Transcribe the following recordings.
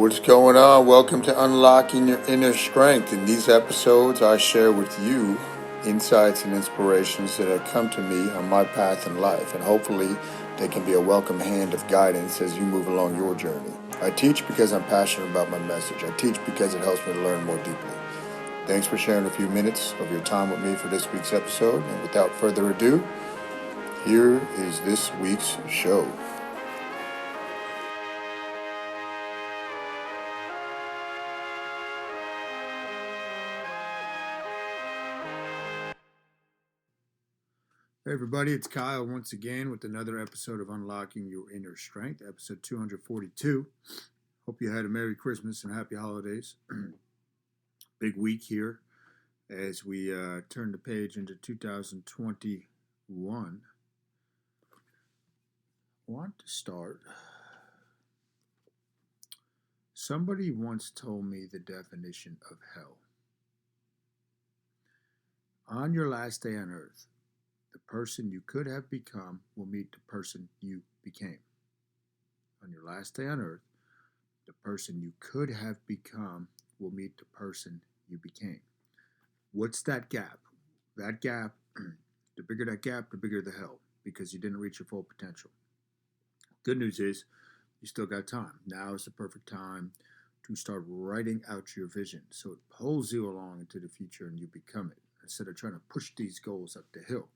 What's going on? Welcome to Unlocking Your Inner Strength. In these episodes, I share with you insights and inspirations that have come to me on my path in life, and hopefully they can be a welcome hand of guidance as you move along your journey. I teach because I'm passionate about my message. I teach because it helps me to learn more deeply. Thanks for sharing a few minutes of your time with me for this week's episode, and without further ado, here is this week's show. Hey everybody, it's Kyle once again with another episode of Unlocking Your Inner Strength, episode 242. Hope you had a Merry Christmas and Happy Holidays. Big week here as we turn the page into 2021. I want to start. Somebody once told me the definition of hell. On your last day on earth, the person you could have become will meet the person you became. On your last day on earth, the person you could have become will meet the person you became. What's that gap? That gap, the bigger that gap, the bigger the hell, because you didn't reach your full potential. Good news is you still got time. Now is the perfect time to start writing out your vision so it pulls you along into the future and you become it instead of trying to push these goals up the hill.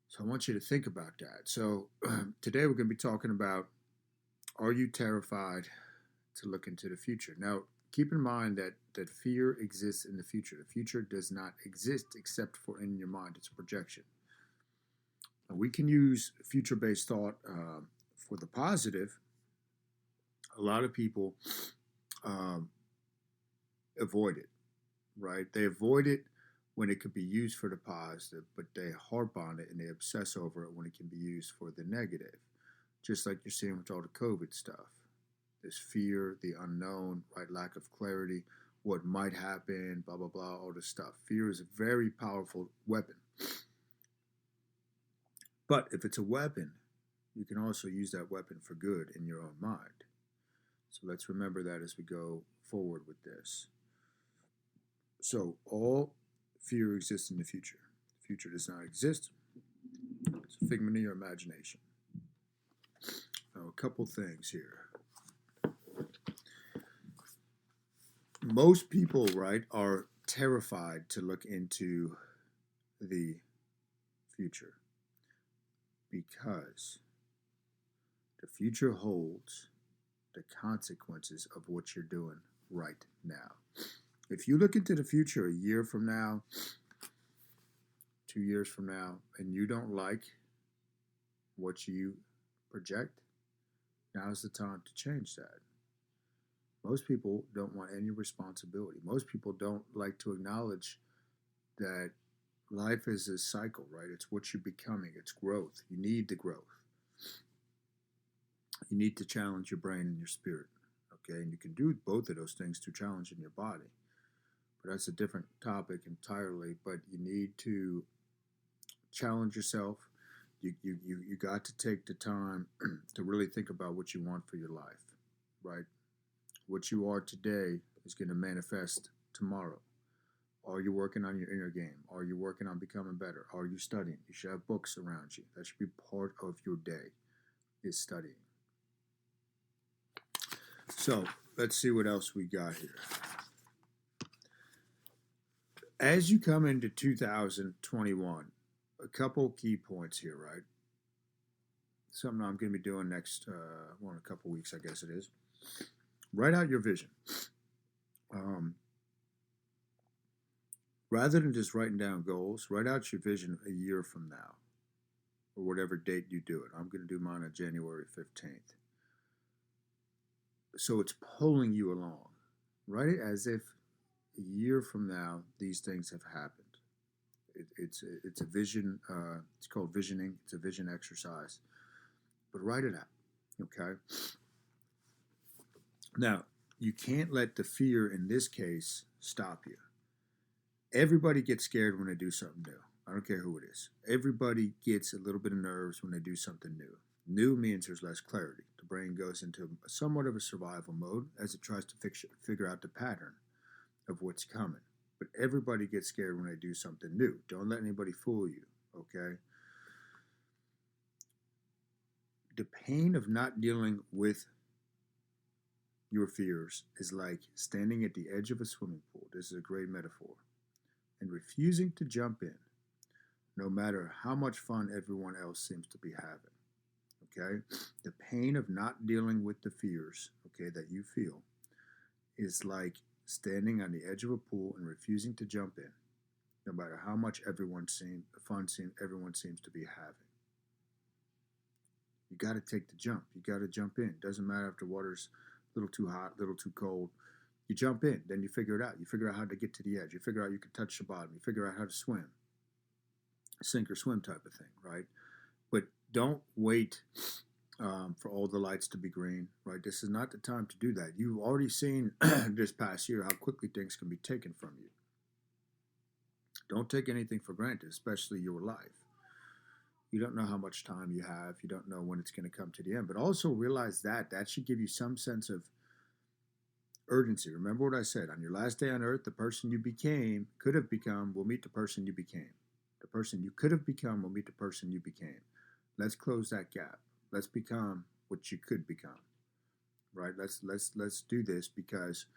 So I want you to think about that. So today we're going to be talking about, are you terrified to look into the future? Now, keep in mind that fear exists in the future. The future does not exist except for in your mind. It's a projection. And we can use future-based thought for the positive. A lot of people avoid it, right? They avoid it when it could be used for the positive, but they harp on it and they obsess over it when it can be used for the negative. Just like you're seeing with all the COVID stuff. This fear, the unknown, right? Lack of clarity, what might happen, blah, blah, blah, all this stuff. Fear is a very powerful weapon. But if it's a weapon, you can also use that weapon for good in your own mind. So let's remember that as we go forward with this. So all fear exists in the future. The future does not exist. It's a figment of your imagination. Now, a couple things here. Most people, right, are terrified to look into the future because the future holds the consequences of what you're doing right now. If you look into the future a year from now, 2 years from now, and you don't like what you project, now's the time to change that. Most people don't want any responsibility. Most people don't like to acknowledge that life is a cycle, right? It's what you're becoming. It's growth. You need the growth. You need to challenge your brain and your spirit, okay? And you can do both of those things through challenging your body. But that's a different topic entirely. But you need to challenge yourself. You got to take the time to really think about what you want for your life, right? What you are today is going to manifest tomorrow. Are you working on your inner game? Are you working on becoming better? Are you studying? You should have books around you. That should be part of your day, is studying. So let's see what else we got here. As you come into 2021, a couple key points here, right? Something I'm going to be doing next, in a couple weeks, I guess it is. Write out your vision. Rather than just writing down goals, write out your vision a year from now, or whatever date you do it. I'm going to do mine on January 15th. So it's pulling you along. Write it as if a year from now, these things have happened. It's a vision. It's called visioning. It's a vision exercise. But write it out, okay? Now, you can't let the fear in this case stop you. Everybody gets scared when they do something new. I don't care who it is. Everybody gets a little bit of nerves when they do something new. New means there's less clarity. The brain goes into somewhat of a survival mode as it tries to figure out the pattern of what's coming. But everybody gets scared when they do something new. Don't let anybody fool you, okay? The pain of not dealing with your fears is like standing at the edge of a swimming pool. This is a great metaphor. And refusing to jump in, no matter how much fun everyone else seems to be having. Okay? The pain of not dealing with the fears, okay, that you feel is like standing on the edge of a pool and refusing to jump in, no matter how much everyone seems to be having. You got to take the jump. You got to jump in. Doesn't matter if the water's a little too hot, a little too cold. You jump in, then you figure it out. You figure out how to get to the edge. You figure out you can touch the bottom. You figure out how to swim. Sink or swim type of thing, right? But don't wait for all the lights to be green, right? This is not the time to do that. You've already seen this past year how quickly things can be taken from you. Don't take anything for granted, especially your life. You don't know how much time you have. You don't know when it's going to come to the end. But also realize that should give you some sense of urgency. Remember what I said. On your last day on earth, the person you could have become, will meet the person you became. The person you could have become will meet the person you became. Let's close that gap. Let's become what you could become. Right? Let's do this because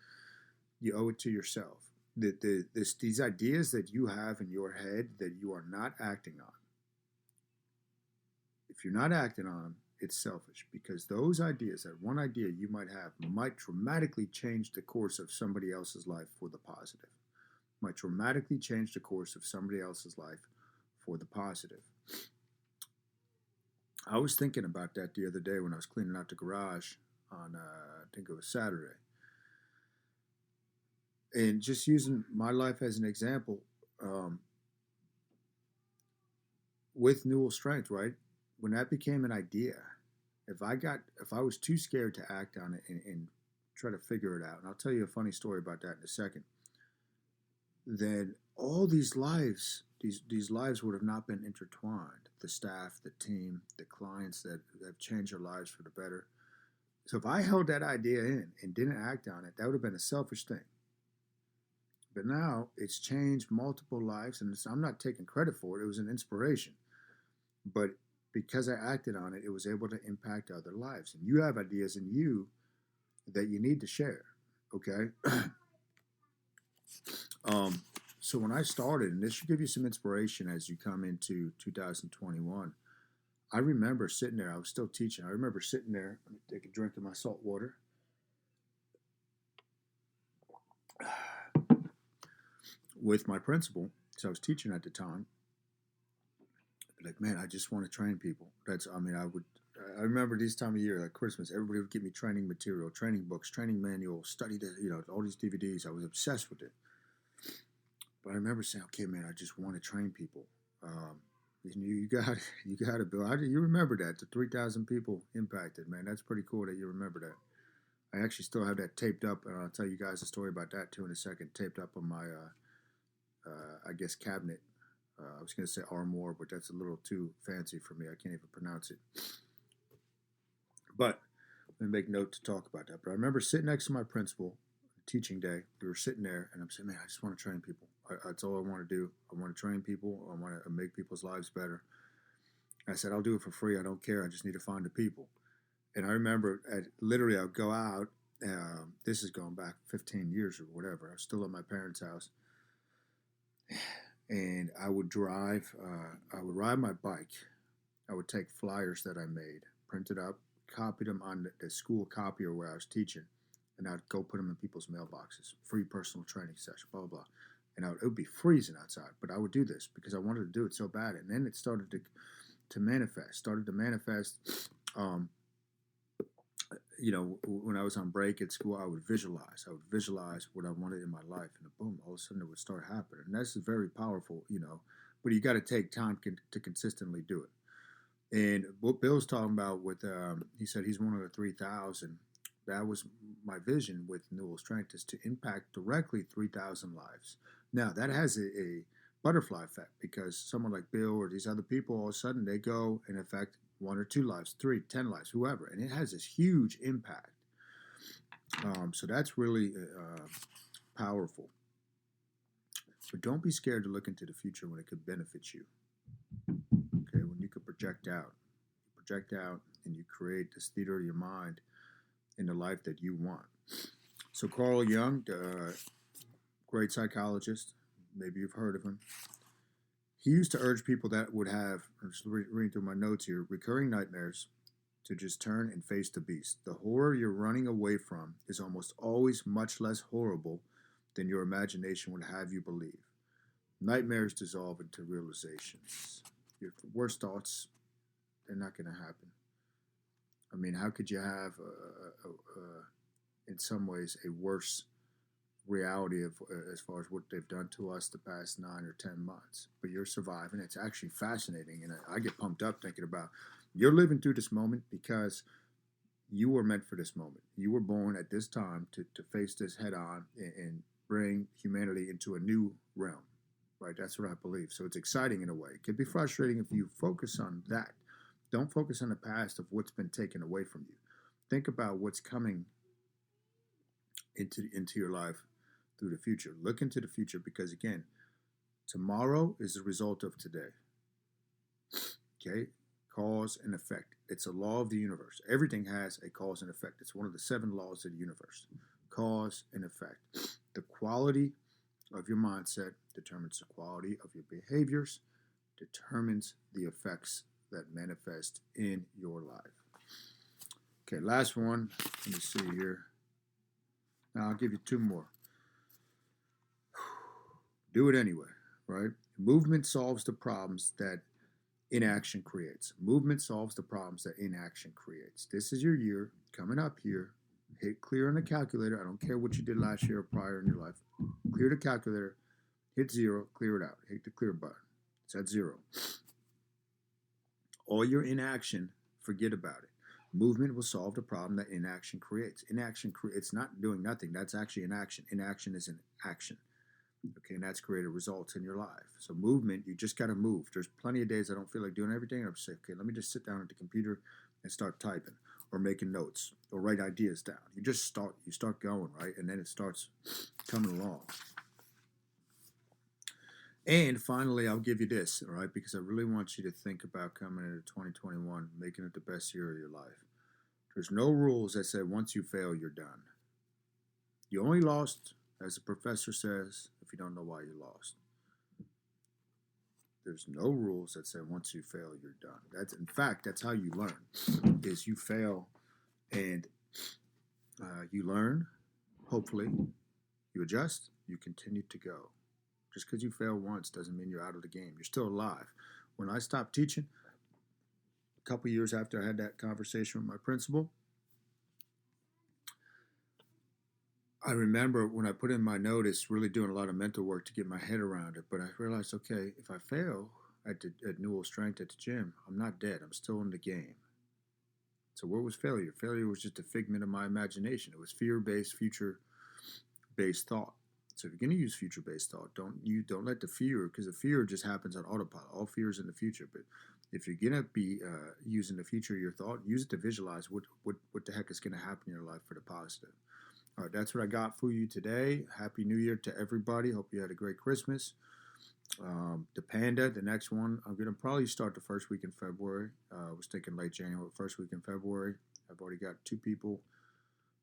you owe it to yourself. These ideas that you have in your head that you are not acting on. If you're not acting on them, it's selfish because those ideas, that one idea you might have, might dramatically change the course of somebody else's life for the positive. Might dramatically change the course of somebody else's life for the positive. I was thinking about that the other day when I was cleaning out the garage on, I think it was Saturday. And just using my life as an example, with Newell Strength, right? When that became an idea, if I was too scared to act on it and try to figure it out, and I'll tell you a funny story about that in a second, then all these lives would have not been intertwined. The staff, the team, the clients that have changed their lives for the better. So if I held that idea in and didn't act on it, that would have been a selfish thing. But now it's changed multiple lives, and I'm not taking credit for it. It was an inspiration. But because I acted on it, it was able to impact other lives. And you have ideas in you that you need to share, okay? So when I started, and this should give you some inspiration as you come into 2021, I remember sitting there. I was still teaching. I remember sitting there. Let me take a drink of my salt water. With my principal, because I was teaching at the time. Like, man, I just want to train people. I remember this time of year, like Christmas, everybody would give me training material, training books, training manuals, study this, all these DVDs. I was obsessed with it. But I remember saying, okay, man, I just want to train people. You got to build. You remember that, the 3,000 people impacted, man. That's pretty cool that you remember that. I actually still have that taped up, and I'll tell you guys a story about that too in a second. Taped up on my, cabinet. I was going to say armoire, but that's a little too fancy for me. I can't even pronounce it. But let me make note to talk about that. But I remember sitting next to my principal, teaching day. We were sitting there, and I'm saying, man, I just want to train people. That's all I want to do. I want to train people. I want to make people's lives better. I said, I'll do it for free. I don't care. I just need to find the people. And I remember, literally, I would go out. This is going back 15 years or whatever. I was still at my parents' house. And I would drive, I would ride my bike. I would take flyers that I made, print it up, copy them on the school copier where I was teaching, and I'd go put them in people's mailboxes. Free personal training session, blah, blah, blah. And it would be freezing outside, but I would do this because I wanted to do it so bad. And then it started to manifest, when I was on break at school, I would visualize what I wanted in my life, and boom, all of a sudden it would start happening. And that's very powerful, but you got to take time to consistently do it. And what Bill's talking about he said he's one of the 3,000. That was my vision with Newell Strength, is to impact directly 3,000 lives. Now that has a butterfly effect, because someone like Bill or these other people, all of a sudden they go and affect 1 or 2 lives, 3, 10 lives, whoever. And it has this huge impact. So that's really powerful. But don't be scared to look into the future when it could benefit you. Okay, when you could project out and you create this theater of your mind in the life that you want. So Carl Jung, great psychologist, maybe you've heard of him. He used to urge people that would have, I'm just reading through my notes here, recurring nightmares to just turn and face the beast. The horror you're running away from is almost always much less horrible than your imagination would have you believe. Nightmares dissolve into realizations. Your worst thoughts, they're not going to happen. I mean, how could you have, in some ways, a worse reality of as far as what they've done to us the past 9 or 10 months? But you're surviving. It's actually fascinating, and I get pumped up thinking about you're living through this moment because you were meant for this moment. You were born at this time to face this head on and bring humanity into a new realm, right? That's what I believe. So it's exciting in a way. It could be frustrating if you focus on that. Don't focus on the past of what's been taken away from you. Think about what's coming into your life through the future. Look into the future because, again, tomorrow is the result of today. Okay? Cause and effect. It's a law of the universe. Everything has a cause and effect. It's one of the 7 laws of the universe. Cause and effect. The quality of your mindset determines the quality of your behaviors, determines the effects that manifest in your life. Okay, last one. Let me see here. Now I'll give you 2 more. Do it anyway, right? Movement solves the problems that inaction creates. Movement solves the problems that inaction creates. This is your year coming up here. Hit clear on the calculator. I don't care what you did last year or prior in your life. Clear the calculator. Hit 0. Clear it out. Hit the clear button. It's at 0. All your inaction, forget about it. Movement will solve the problem that inaction creates. Inaction it's not doing nothing. That's actually inaction. Inaction is an action. Okay, and that's created results in your life. So movement, you just got to move. There's plenty of days I don't feel like doing everything. I'm say, okay, let me just sit down at the computer and start typing or making notes or write ideas down. You start going, right? And then it starts coming along. And finally, I'll give you this, all right, because I really want you to think about coming into 2021, making it the best year of your life. There's no rules that say once you fail, you're done. You only lost, as the professor says, if you don't know why you lost. There's no rules that say once you fail, you're done. In fact, that's how you learn, is you fail and you learn, hopefully, you adjust, you continue to go. Just because you fail once doesn't mean you're out of the game. You're still alive. When I stopped teaching, a couple years after I had that conversation with my principal, I remember when I put in my notice, really doing a lot of mental work to get my head around it. But I realized, okay, if I fail at Newell Strength at the gym, I'm not dead. I'm still in the game. So what was failure? Failure was just a figment of my imagination. It was fear-based, future-based thought. So if you're going to use future-based thought, don't let the fear, because the fear just happens on autopilot. All fear is in the future. But if you're going to be using the future of your thought, use it to visualize what the heck is going to happen in your life for the positive. All right, that's what I got for you today. Happy New Year to everybody. Hope you had a great Christmas. The Panda, the next one, I'm going to probably start the first week in February. I was thinking late January, first week in February. I've already got 2 people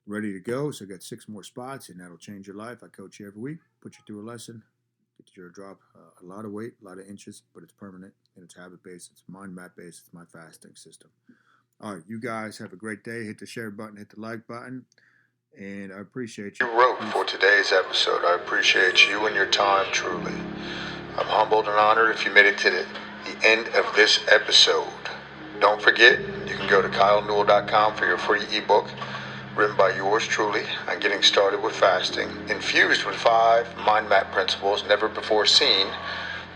ready to go, so I got 6 more spots, and that'll change your life. I coach you every week, put you through a lesson, get you to drop a lot of weight, a lot of inches, but it's permanent, and it's habit-based, it's mind map-based, it's my fasting system. All right, you guys have a great day. Hit the share button, hit the like button, and I appreciate you. You wrote for today's episode. I appreciate you and your time, truly. I'm humbled and honored if you made it to the end of this episode. Don't forget, you can go to kylenewell.com for your free ebook, written by yours truly, on getting started with fasting, infused with 5 mind map principles never before seen.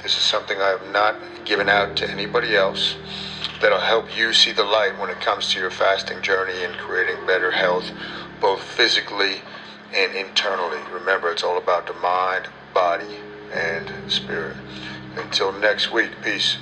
This is something I have not given out to anybody else that'll help you see the light when it comes to your fasting journey and creating better health, both physically and internally. Remember, it's all about the mind, body, and spirit. Until next week, peace.